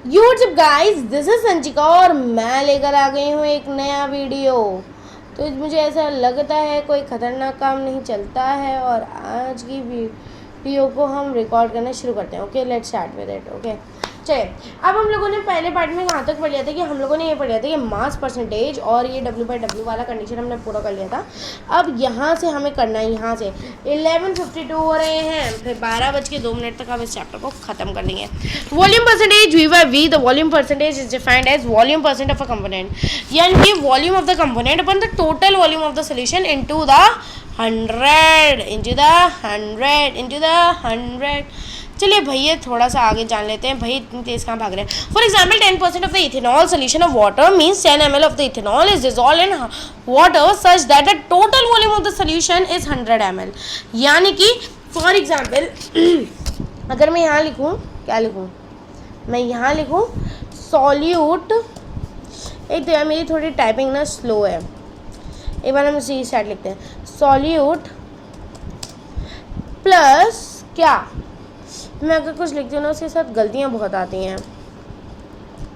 YouTube guys, this is संचिका और मैं लेकर आ गई हूँ एक नया वीडियो। तो मुझे ऐसा लगता है कोई ख़तरनाक काम नहीं चलता है और आज की वीडियो को हम रिकॉर्ड करना शुरू करते हैं। Okay, let's start with it. Okay, चलिए। अब हम लोगों ने पहले पार्ट में कहाँ तक पढ़ लिया था कि हम लोगों ने ये पढ़ लिया था कि मास परसेंटेज और ये W/W वाला कंडीशन हमने पूरा कर लिया था। अब यहाँ से हमें करना है, यहाँ से 11:52 हो रहे हैं, फिर 12:02 तक हम इस चैप्टर को ख़त्म कर देंगे। Volume percentage V/V, the volume percentage is defined as volume percent of a component, यानी कि volume of the component upon the total volume of the solution into the 100 into the 100। चलिए भैया थोड़ा सा आगे जान लेते हैं। भाई इतनी तेज कहाँ भाग रहे हैं। For example 10% of the ethanol solution of water means 10 ml of the ethanol is dissolved in water such that the total volume of the solution is 100 ml। यानी कि फॉर एग्जाम्पल अगर मैं यहाँ लिखूँ, क्या लिखूँ, मैं यहाँ लिखूँ सॉल्यूट। एक तो यार मेरी थोड़ी टाइपिंग ना स्लो है, एक बार हम सी स्टार्ट लिखते हैं। सॉल्यूट प्लस क्या, मैं अगर कुछ लिखती हूँ ना उसके साथ गलतियाँ बहुत आती हैं,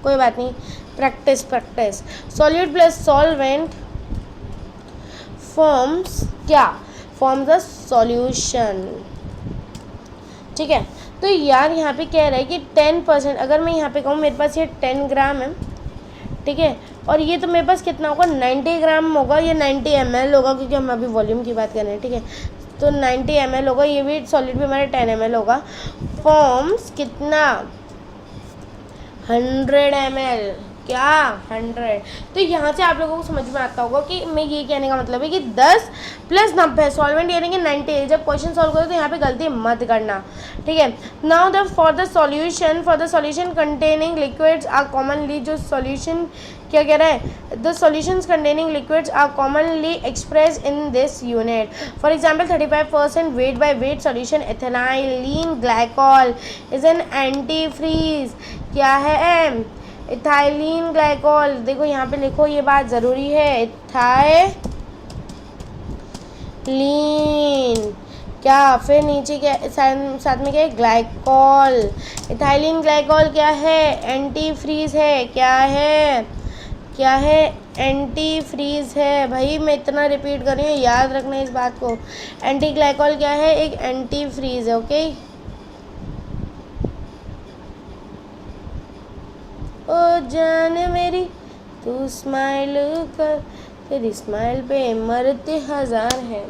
कोई बात नहीं, practice. Solute plus solvent forms क्या, फॉर्म्स द सॉल्यूशन। ठीक है, तो यार यहाँ पे कह रहा है कि 10%, अगर मैं यहाँ पे कहूँ मेरे पास ये 10 ग्राम है, ठीक है, और ये तो मेरे पास कितना होगा, 90 ग्राम होगा, ये 90 ml होगा क्योंकि हम अभी वॉल्यूम की बात कर रहे हैं। ठीक है, तो 90 ml होगा, ये भी सॉलिड भी हमारा 10 ml होगा। फॉर्म्स कितना, 100 ml, क्या 100। तो यहाँ से आप लोगों को समझ में आता होगा कि मैं ये कहने का मतलब है कि 10 + 90 सॉल्वेंट यानी कि 90। जब क्वेश्चन सॉल्व करो तो यहाँ पे गलती मत करना, ठीक है। Now the for the solution containing liquids are commonly, जो सॉल्यूशन क्या कह रहा है, the solutions containing liquids are commonly express in this unit. For example 35% weight by weight solution ethylene glycol is an antifreeze. क्या है, ethylene glycol. देखो यहाँ पे लिखो, ये बात ज़रूरी है, इथाइलिन क्या, फिर नीचे क्या साथ में क्या है, ग्लाइकॉल। इथाइलिन ग्लाइकॉल क्या है, एंटी फ्रीज है। क्या है, एंटी फ्रीज है। भाई मैं इतना रिपीट कर रही हूँ, याद रखना इस बात को। एंटी ग्लाइकॉल क्या है, एक एंटी फ्रीज है। ओके, ओ जान मेरी तू स्माइल कर, तेरी स्माइल पे मरते हजार हैं।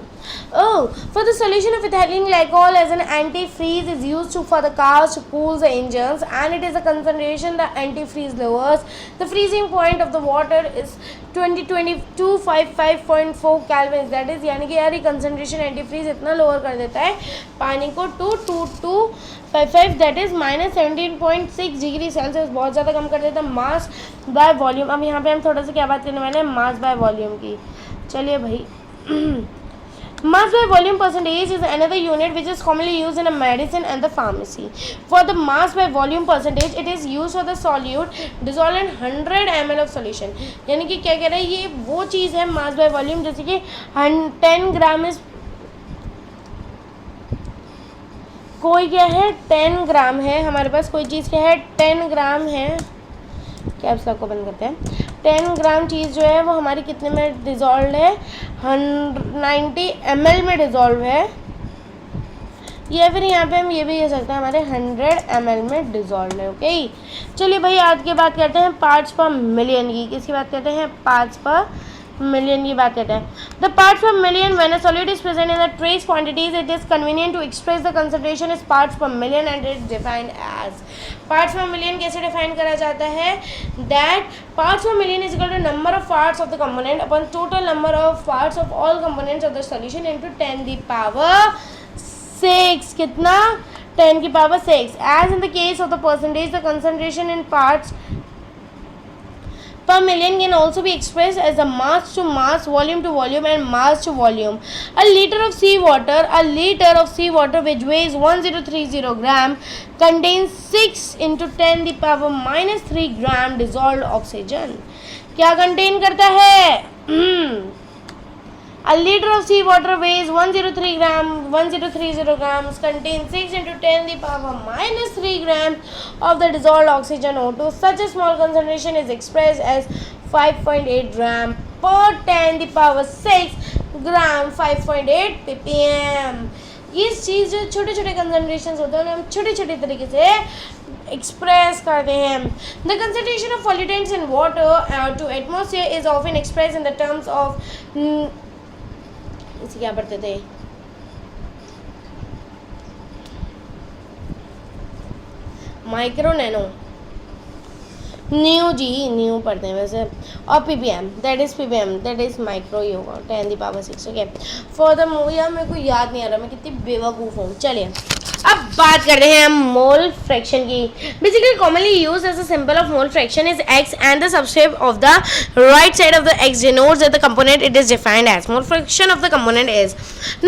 Oh, for the solution of ethylene glycol as an antifreeze is used for the cars to cool the engines, and it is a concentration the antifreeze lowers. The freezing point of the water is 255.4 Kelvin. That is, यानी कि यार ये concentration antifreeze इतना lower कर देता है पानी को 22255, that is -17.6 डिग्री सेल्सियस, बहुत ज़्यादा कम कर देता है। Mass by volume. अब यहाँ पे हम थोड़ा सा क्या बात करने वाले हैं, मास बाय वॉल्यूम की। चलिए भाई mass by volume percentage is another unit which is commonly used in a medicine and the pharmacy. For the mass by volume percentage, it is used for the solute dissolved in 100 ml of solution. यानी कि क्या कह रहा है, ये वो चीज़ है mass by volume, जैसे कि 10 ग्राम इस, कोई क्या है 10 ग्राम है हमारे पास, कोई चीज़ क्या है 10 ग्राम है, कैप्स लॉक को बंद करते हैं। 10 ग्राम चीज़ जो है वो हमारी कितने में डिज़ोल्व है, 90 ml में डिज़ोल्व है, या फिर यहाँ पे हम ये भी कह सकते हैं हमारे 100 ml में डिज़ोल्व है। ओके, चलिए भाई आज की बात करते हैं पार्ट्स पर मिलियन की। किसकी बात करते हैं, पार्ट्स पर मिलियन की बात करते हैं। The parts per million when a solid is present in the trace quantities it is convenient to express the concentration is parts per million and it defined as. Parts per million कैसे define करा जाता है, that parts per million is equal to number of parts of the component upon total number of parts of all components of the solution into 10⁶। कितना, 10⁶। As in the case of the percentage the concentration in parts per million can also be expressed as a mass to mass, volume to volume and mass to volume. A liter of seawater which weighs 1030 gram contains 6 into 10⁻³ gram dissolved oxygen. क्या contain करता है, A liter of sea water weighs 1030 grams, contains 6 into 10 the power minus 3 grams of the dissolved oxygen O2. Such a small concentration is expressed as 5.8 gram per 10 the power 6 gram, 5.8 ppm. ये चीज़ जो छोटे छोटे concentration होते हैं उन्हें हम छोटे छोटे तरीके से एक्सप्रेस करते हैं. The concentration of pollutants in water to atmosphere is often express in the terms of, इसे क्या पढ़ते थे, माइक्रो नैनो न्यू जी न्यू पढ़ते हैं वैसे, और पीपीएम दैट इज माइक्रो ही होगा 10 the power 6. Okay for the यार मेरे को याद नहीं आ रहा, मैं कितनी बेवकूफ़ हूँ. चलिए अब बात करते हैं हम मोल फ्रैक्शन की. Basically commonly use as a symbol of mole fraction is x and the subscript of the right side of the x denotes that the component it is defined as. Mole fraction of the component is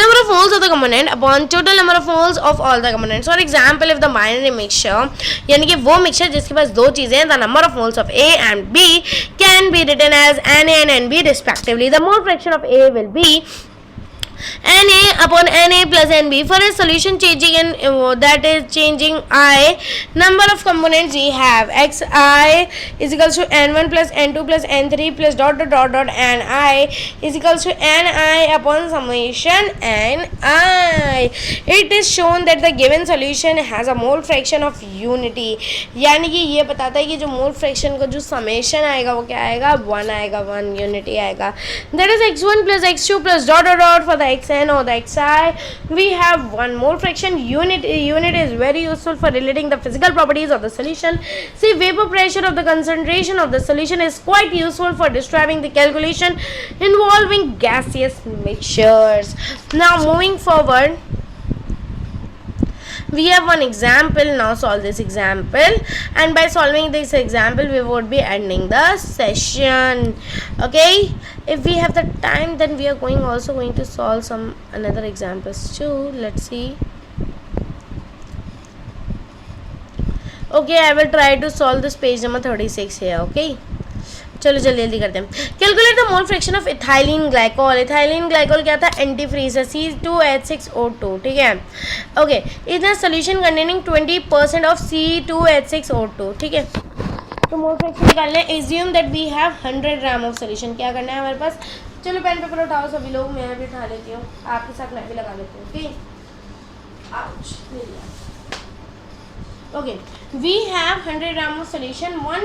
number of moles of the component upon total number of moles of all the components. For example, if the binary mixture यानी कि वो mixture जिसके पास दो चीज़ें हैं, the number of moles of A and B can be written as Na and Nb respectively. The mole fraction of A will be Na upon Na plus Nb. For a solution changing in that is changing I number of components we have, xi is equals to n1 plus n2 plus n3 plus dot dot dot dot ni is equals to ni upon summation ni. It is shown that the given solution has a mole fraction of unity. यानी कि ये बताता है कि जो mole fraction का जो summation आएगा वो क्या आएगा, 1 आएगा, 1 यूनिटी आएगा. That is x1 plus x2 plus dot dot dot for the xn or the xi. We have one mole fraction unit. Unit is very useful for relating the physical properties of the solution. See, vapor pressure of the concentration of the solution is quite useful for describing the calculation involving gaseous mixtures. Now moving forward, we have one example. Now solve this example, and by solving this example we would be ending the session. Okay, if we have the time then we are also going to solve some another examples too. Let's see. Okay, I will try to solve this page number 36 here. Okay, चलो जल्दी जल्दी करते हैं. Calculate the mole fraction of ethylene glycol. Ethylene glycol क्या था, antifreeze है, C2H6O2. ठीक है. Okay, is a solution containing 20% of C2H6O2. ठीक है. तो मोल फ्रैक्शन निकालना है. Assume that we have 100 gram of solution. क्या करना है हमारे पास, चलो पेन पेपर उठाओ सभी लोग, मैं भी उठा लेती हूँ, आपके साथ मैं भी लगा लेती हूँ. ठीक. Okay, we have 100 gram of solution. One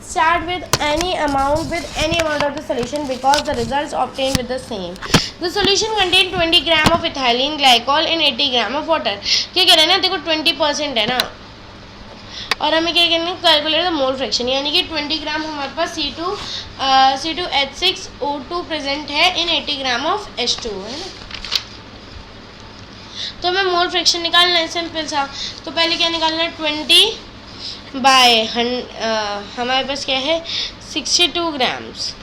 start with any amount of the solution because the results obtained with the same. The solution contain 20 gram of ethylene glycol in 80 gram of water. क्या कह रहे हैं ना, देखो 20% है ना, और हमें क्या करना है, कैलकुलेट द मोल फ्रैक्शन. यानी कि 20 ग्राम हमारे पास C2H6O2 प्रेजेंट है इन 80 ग्राम ऑफ H2 है ना. तो हमें मोल फ्रैक्शन निकालना है सिंपल सा. तो पहले क्या निकालना है, 20 बाय हमारे पास क्या है 62 ग्राम्स,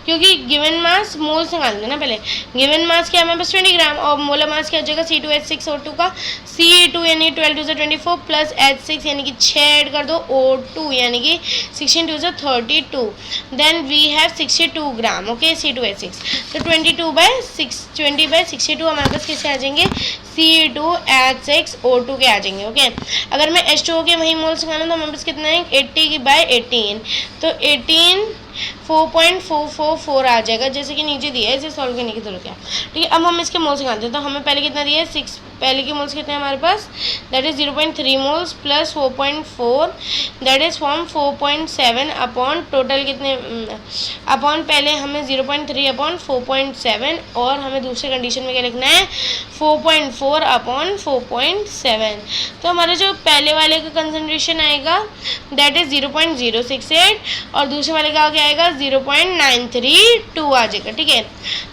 क्योंकि गिवन मास मोल से निकालते हैं ना. पहले गिवन मास क्या है हमारे पास 20 ग्राम, और मोलर मास क्या हो जाएगा C2H6O2 का, C2 यानी 12 2 24 प्लस H6 यानी कि 6 ऐड कर दो, O2 यानी कि 16 2 32. Then we have 62 gram. Okay, C2H6. तो 20 बाय 62 हमारे पास किससे आ जाएंगे, C2H6O2 के आ जाएंगे. ओके, अगर मैं H2O के वही मोल से निकालूँ तो हमारे पास कितना है 80 बाय 18. तो 18 4.444 आ जाएगा, जैसे कि नीचे दिया है, इसे सॉल्व करने की जरूरत है. ठीक है. अब हम इसके मोल्स निकालते हैं. तो हमें पहले कितना दिया है 6, पहले के मोल्स कितने हैं हमारे पास, that is 0.3 moles plus 4.4 that is form 4.7 upon total कितने अपॉन पहले हमें 0.3 अपॉन 4.7, और हमें दूसरे कंडीशन में क्या लिखना है 4.4 अपॉन 4.7. तो हमारा जो पहले वाले का कंसंट्रेशन आएगा दैट इज 0.068 और दूसरे वाले का क्या आएगा 0.932 आ जाएगा. ठीक है.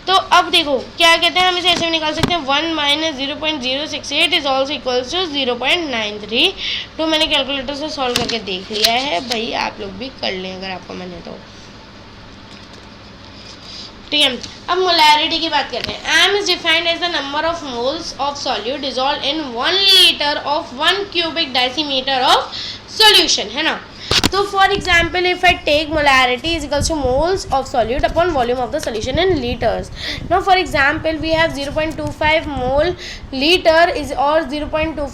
तो अब देखो क्या कहते हैं, हम इसे ऐसे भी निकाल सकते हैं 1 minus 0.068 is also equals to 0.93. तो मैंने कैलकुलेटर से सॉल्व करके देख लिया है भाई, आप लोग भी कर लें अगर आपको मन है तो. ठीक है. अब मोलैरिटी की बात करते हैं. M is defined as the number of moles of solute dissolve in 1 litre of 1 cubic decimetre of solution, है ना. So for example, if I take molarity is equals to moles of solute upon volume of the solution in liters. Now for example, we have 0.25 mole liter is or 0.25